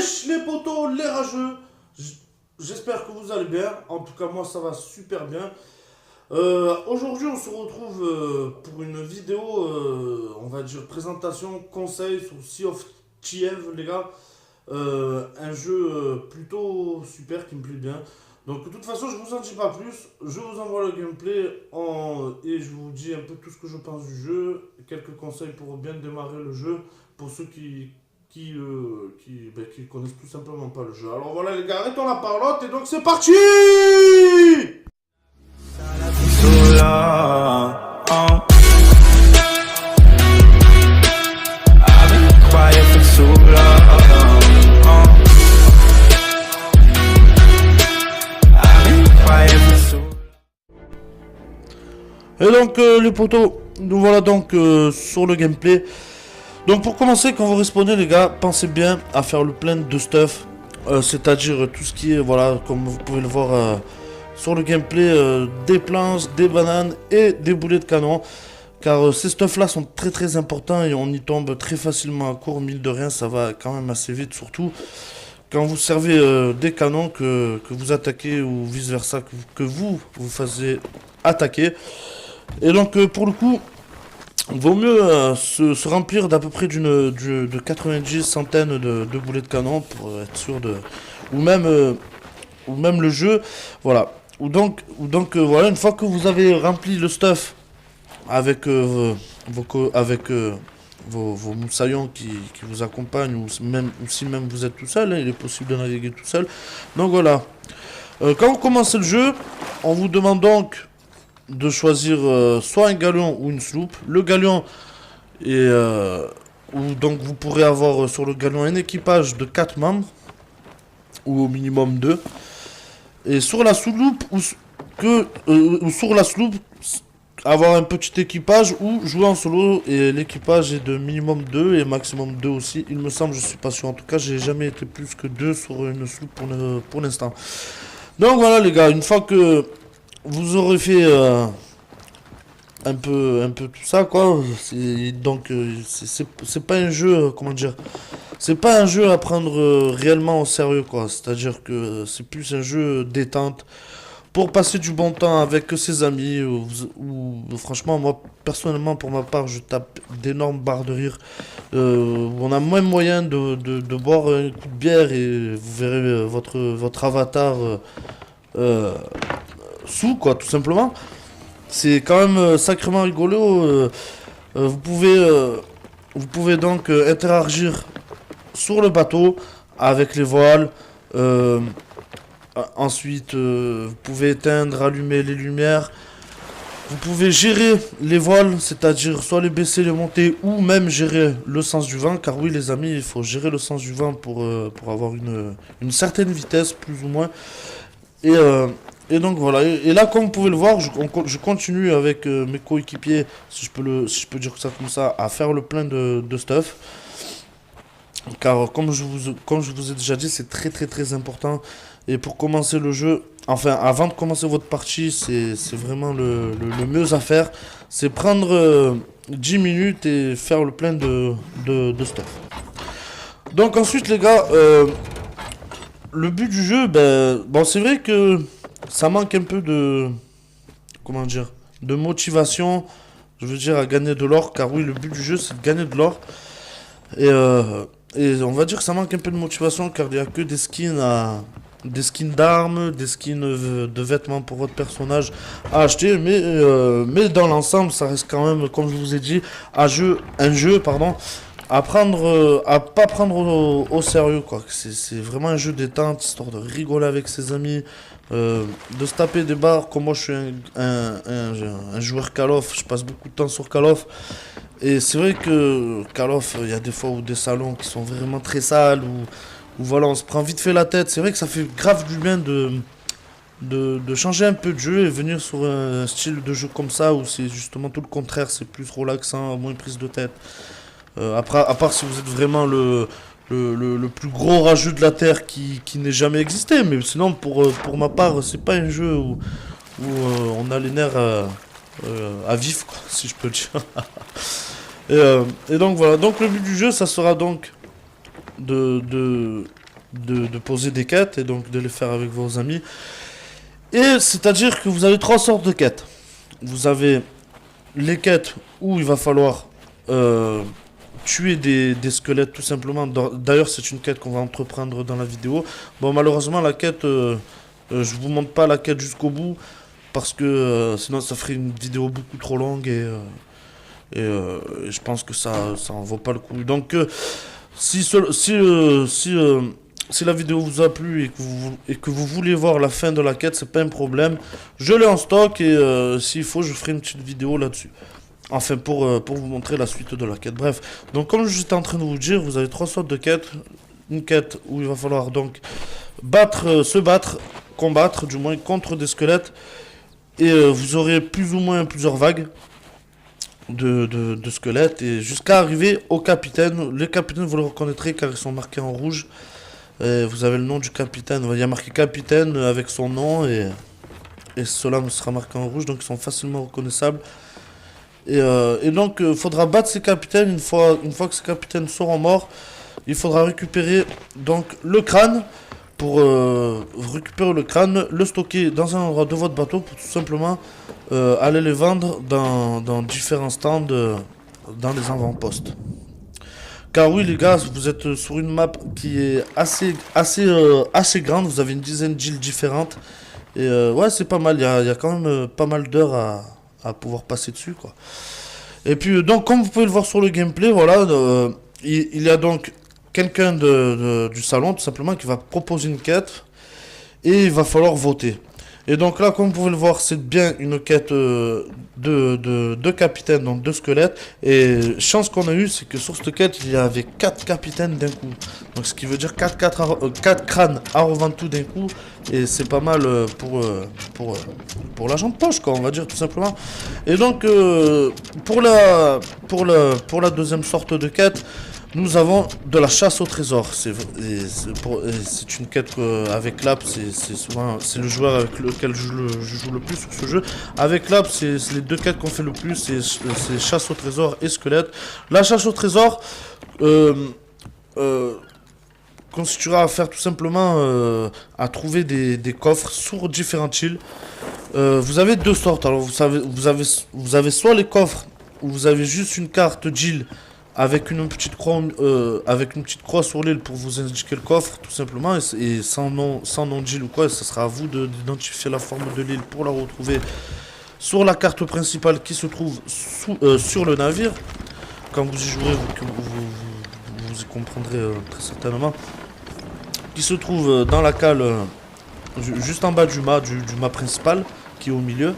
Wesh les potos, les rageux. J- J'espère que vous allez bien. En tout cas, moi ça va super bien. Aujourd'hui, on se retrouve pour une vidéo, on va dire présentation, conseil sur Sea of Thieves, les gars. Un jeu plutôt super qui me plaît bien. Donc, de toute façon, je vous en dis pas plus. Je vous envoie le gameplay et je vous dis un peu tout ce que je pense du jeu. Quelques conseils pour bien démarrer le jeu pour ceux qui connaissent tout simplement pas le jeu. Alors voilà, les gars, arrêtons la parlotte et donc c'est parti! Too long. I've been quiet for too long. I've been quiet for too long. Et donc, les potos, nous voilà donc sur le gameplay. Donc pour commencer, quand vous respawnez les gars, pensez bien à faire le plein de stuff. C'est-à-dire tout ce qui est, voilà, comme vous pouvez le voir sur le gameplay, des planches, des bananes et des boulets de canon. Car ces stuff là sont très très importants et on y tombe très facilement à court, mille de rien, ça va quand même assez vite. Surtout quand vous servez des canons que vous attaquez ou vice versa, que vous fassiez attaquer. Et donc pour le coup... Vaut mieux se remplir d'à peu près de 90 centaines de boulets de canon pour être sûr de... Ou même le jeu, voilà. Voilà, une fois que vous avez rempli le stuff avec, vos moussaillons qui vous accompagnent, ou si même vous êtes tout seul, hein, il est possible de naviguer tout seul. Donc voilà. Quand vous commencez le jeu, on vous demande donc de choisir soit un galion ou une sloop. Le galion est où donc vous pourrez avoir sur le galion un équipage de 4 membres ou au minimum 2. Et sur la sloop ou sur la sloop avoir un petit équipage ou jouer en solo et l'équipage est de minimum 2 et maximum 2 aussi. Il me semble, je suis pas sûr. En tout cas, j'ai jamais été plus que 2 sur une sloop pour l'instant. Donc voilà les gars, une fois que vous aurez fait un peu tout ça quoi. Donc c'est pas un jeu, comment dire, c'est pas un jeu à prendre réellement au sérieux quoi. C'est-à-dire que c'est plus un jeu détente pour passer du bon temps avec ses amis ou franchement moi personnellement pour ma part je tape d'énormes barres de rire. On a moins moyen de boire un coup de bière et vous verrez votre avatar sous quoi tout simplement. C'est quand même sacrément rigolo. Vous pouvez donc interagir sur le bateau avec les voiles. Euh, Ensuite, vous pouvez éteindre, allumer les lumières. Vous pouvez gérer les voiles, c'est-à-dire soit les baisser, les monter, ou même gérer le sens du vent. Car oui, les amis, il faut gérer le sens du vent pour avoir une certaine vitesse, plus ou moins. Et, euh, et donc voilà. Et là, comme vous pouvez le voir, je continue avec mes coéquipiers, si je peux dire ça comme ça, à faire le plein de stuff. Car comme je vous ai déjà dit, c'est très très très important. Et pour commencer le jeu, enfin avant de commencer votre partie, c'est vraiment le mieux à faire. C'est prendre 10 minutes et faire le plein de stuff. Donc ensuite les gars, le but du jeu, ben, bon c'est vrai que ça manque un peu de, comment dire, de motivation, je veux dire à gagner de l'or, car oui le but du jeu c'est de gagner de l'or. Et, euh, et on va dire que ça manque un peu de motivation car il n'y a que des skins d'armes, des skins de vêtements pour votre personnage à acheter, mais dans l'ensemble ça reste quand même, comme je vous ai dit, un jeu pardon, à pas prendre au sérieux quoi. C'est vraiment un jeu détente, histoire de rigoler avec ses amis, de se taper des barres. Comme moi je suis un joueur Call of, je passe beaucoup de temps sur Call of. Et c'est vrai que Call of, il y a des fois où des salons qui sont vraiment très sales, où voilà, on se prend vite fait la tête. C'est vrai que ça fait grave du bien de changer un peu de jeu et venir sur un style de jeu comme ça, où c'est justement tout le contraire, c'est plus relaxant, moins prise de tête. Après, à part si vous êtes vraiment le plus gros rageux de la Terre qui n'ait jamais existé, mais sinon, pour ma part, c'est pas un jeu où on a les nerfs à vif, quoi, si je peux le dire. Et donc voilà, donc le but du jeu, ça sera donc de de poser des quêtes et donc de les faire avec vos amis. Et c'est-à-dire que vous avez trois sortes de quêtes. Vous avez les quêtes où il va falloir tuer des squelettes tout simplement. D'ailleurs, c'est une quête qu'on va entreprendre dans la vidéo. Bon, malheureusement, la quête, je vous montre pas la quête jusqu'au bout parce que sinon ça ferait une vidéo beaucoup trop longue et je pense que ça en vaut pas le coup. Donc, si la vidéo vous a plu et que vous voulez voir la fin de la quête, c'est pas un problème. Je l'ai en stock et s'il faut, je ferai une petite vidéo là-dessus. Enfin, pour vous montrer la suite de la quête. Bref, donc comme j'étais en train de vous dire, vous avez trois sortes de quêtes. Une quête où il va falloir donc combattre du moins contre des squelettes. Et vous aurez plus ou moins plusieurs vagues de squelettes. Et jusqu'à arriver au capitaine. Les capitaines, vous le reconnaîtrez car ils sont marqués en rouge. Vous avez le nom du capitaine. Il y a marqué capitaine avec son nom et cela sera marqué en rouge. Donc ils sont facilement reconnaissables. Et donc, il faudra battre ces capitaines. Une fois que ces capitaines seront morts, il faudra récupérer donc le crâne. Pour récupérer le crâne, le stocker dans un endroit de votre bateau pour tout simplement aller les vendre dans différents stands dans les avant-postes. Car oui les gars, vous êtes sur une map qui est assez grande, vous avez une dizaine d'îles différentes. Et ouais, c'est pas mal, il y a quand même pas mal d'heures à pouvoir passer dessus quoi. Et puis donc comme vous pouvez le voir sur le gameplay, voilà, il y a donc quelqu'un du salon tout simplement qui va proposer une quête et il va falloir voter. Et donc là comme vous pouvez le voir, c'est bien une quête de capitaines, donc de squelettes. Et chance qu'on a eu, c'est que sur cette quête il y avait 4 capitaines d'un coup. Donc ce qui veut dire 4 crânes à revendre tout d'un coup. Et c'est pas mal pour l'argent de poche quoi, on va dire tout simplement. Et donc pour la deuxième sorte de quête, nous avons de la chasse au trésor. C'est une quête avec Lap, c'est le joueur avec lequel je joue le plus sur ce jeu. Avec Lap, c'est les deux quêtes qu'on fait le plus, c'est chasse au trésor et squelette. La chasse au trésor constituera à faire tout simplement à trouver des coffres sur différentes îles. Vous avez deux sortes. Alors vous avez soit les coffres où vous avez juste une carte d'île avec une petite croix sur l'île pour vous indiquer le coffre tout simplement et sans nom d'île ou quoi, ça sera à vous d'identifier la forme de l'île pour la retrouver sur la carte principale qui se trouve sur le navire. Quand vous y jouerez, vous y comprendrez très certainement, qui se trouve dans la cale juste en bas du mât principal qui est au milieu.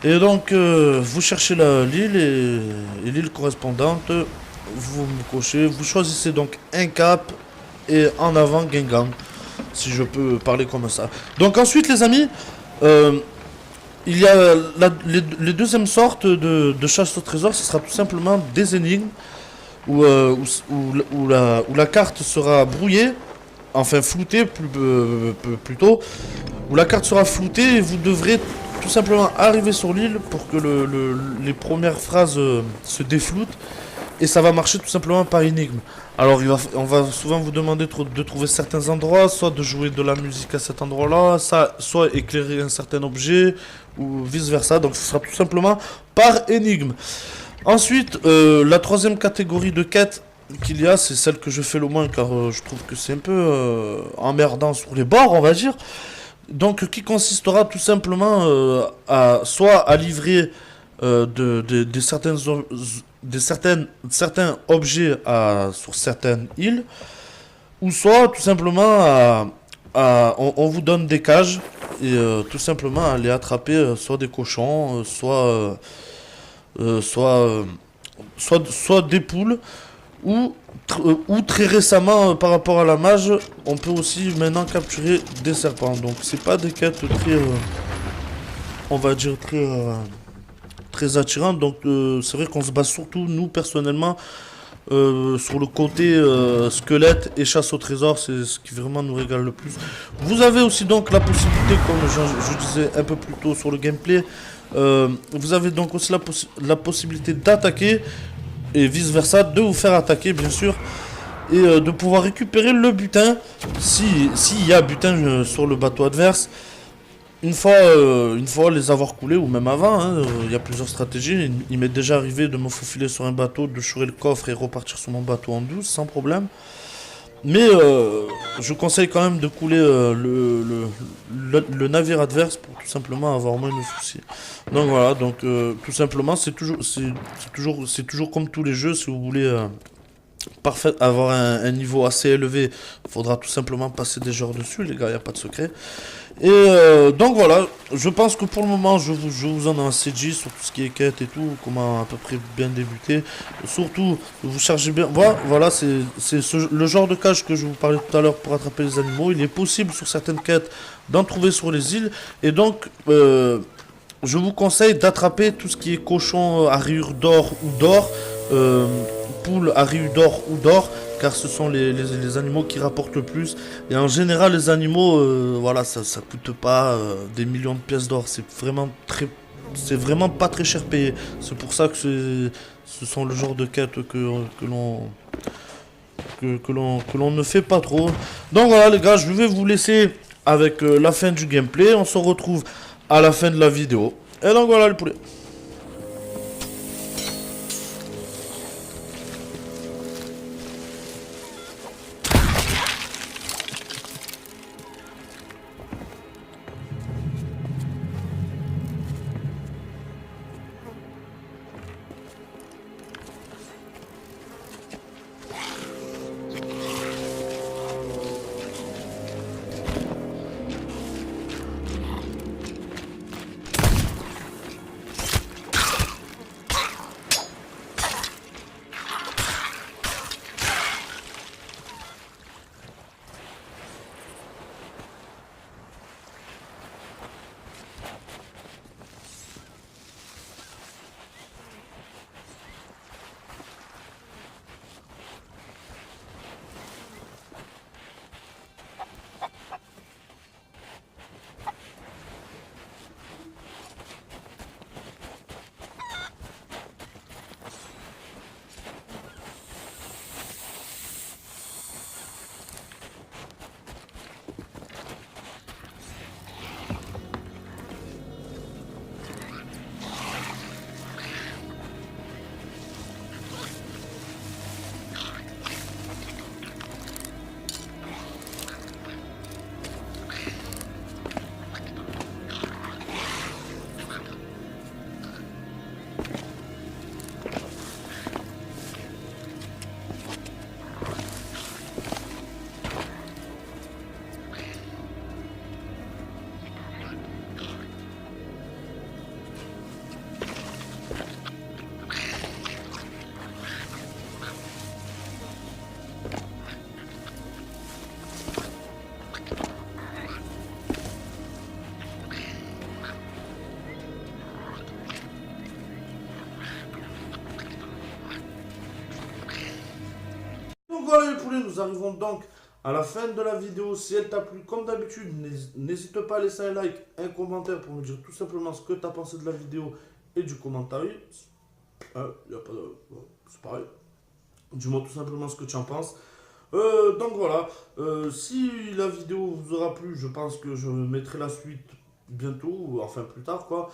Et donc, vous cherchez l'île et l'île correspondante, vous me cochez, vous choisissez donc un cap et en avant Gengang, si je peux parler comme ça. Donc ensuite les amis, il y a les deuxièmes sortes de chasse au trésor, ce sera tout simplement des énigmes où la carte sera brouillée, enfin floutée plutôt, où la carte sera floutée et vous devrez tout simplement arriver sur l'île pour que les premières phrases se défloutent et ça va marcher tout simplement par énigme. Alors on va souvent vous demander de trouver certains endroits, soit de jouer de la musique à cet endroit-là, soit éclairer un certain objet ou vice versa. Donc ce sera tout simplement par énigme. Ensuite, la troisième catégorie de quêtes qu'il y a, c'est celle que je fais le moins car je trouve que c'est un peu emmerdant sur les bords, on va dire. Donc qui consistera tout simplement soit à livrer certains objets sur certaines îles, ou soit tout simplement on vous donne des cages et tout simplement aller attraper soit des cochons, soit des poules, ou très récemment par rapport à la mage, on peut aussi maintenant capturer des serpents. Donc c'est pas des quêtes très on va dire très attirantes. Donc c'est vrai qu'on se base surtout nous personnellement sur le côté squelette et chasse au trésor, c'est ce qui vraiment nous régale le plus. Vous avez aussi donc la possibilité, comme je disais un peu plus tôt sur le gameplay, vous avez donc aussi la possibilité d'attaquer et vice versa, de vous faire attaquer bien sûr. et de pouvoir récupérer le butin, s'il y a butin sur le bateau adverse. Une fois les avoir coulés, ou même avant, hein, il y a plusieurs stratégies. Il m'est déjà arrivé de me faufiler sur un bateau, de chourer le coffre et repartir sur mon bateau en douce, sans problème. Mais je conseille quand même de couler le navire adverse pour tout simplement avoir moins de soucis. Donc voilà, donc tout simplement, c'est toujours comme tous les jeux, si vous voulez avoir un niveau assez élevé, il faudra tout simplement passer des heures dessus, les gars, il n'y a pas de secret. Et donc voilà, je pense que pour le moment je vous en ai assez dit sur tout ce qui est quête et tout, comment à peu près bien débuter. Surtout, vous chargez bien. Voilà, le genre de cache que je vous parlais tout à l'heure pour attraper les animaux. Il est possible sur certaines quêtes d'en trouver sur les îles. Et donc, je vous conseille d'attraper tout ce qui est cochon à rayures d'or ou d'or, poule à rayures d'or ou d'or, car ce sont les animaux qui rapportent le plus. Et en général, les animaux, voilà, ça coûte pas des millions de pièces d'or. C'est vraiment pas très cher payé. C'est pour ça que ce sont le genre de quêtes que l'on ne fait pas trop. Donc voilà, les gars, je vais vous laisser avec la fin du gameplay. On se retrouve à la fin de la vidéo. Et donc voilà, les poulets. Donc voilà les poulets, nous arrivons donc à la fin de la vidéo. Si elle t'a plu, comme d'habitude, n'hésite pas à laisser un like, un commentaire pour me dire tout simplement ce que tu as pensé de la vidéo et du commentaire. Y a pas de... C'est pareil. Dis-moi tout simplement ce que tu en penses. Donc voilà, si la vidéo vous aura plu, je pense que je mettrai la suite bientôt, ou enfin plus tard quoi.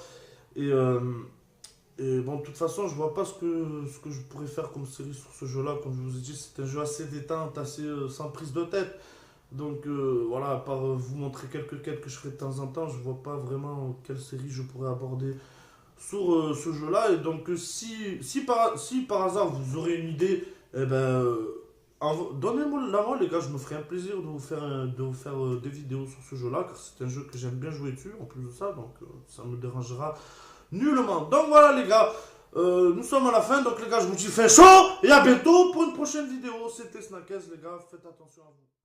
Et, bon, de toute façon, je vois pas ce que je pourrais faire comme série sur ce jeu-là. Comme je vous ai dit, c'est un jeu assez détente, assez sans prise de tête. Donc voilà, à part vous montrer quelques quêtes que je ferai de temps en temps, je vois pas vraiment quelle série je pourrais aborder sur ce jeu-là. Et donc si par hasard vous aurez une idée, eh ben, donnez-moi la moi les gars, je me ferai un plaisir de vous faire des vidéos sur ce jeu-là, car c'est un jeu que j'aime bien jouer dessus, en plus de ça, donc ça me dérangera nullement. Donc voilà les gars, nous sommes à la fin, donc les gars je vous dis fin chaud, et à bientôt pour une prochaine vidéo. C'était Snackez les gars, faites attention à vous.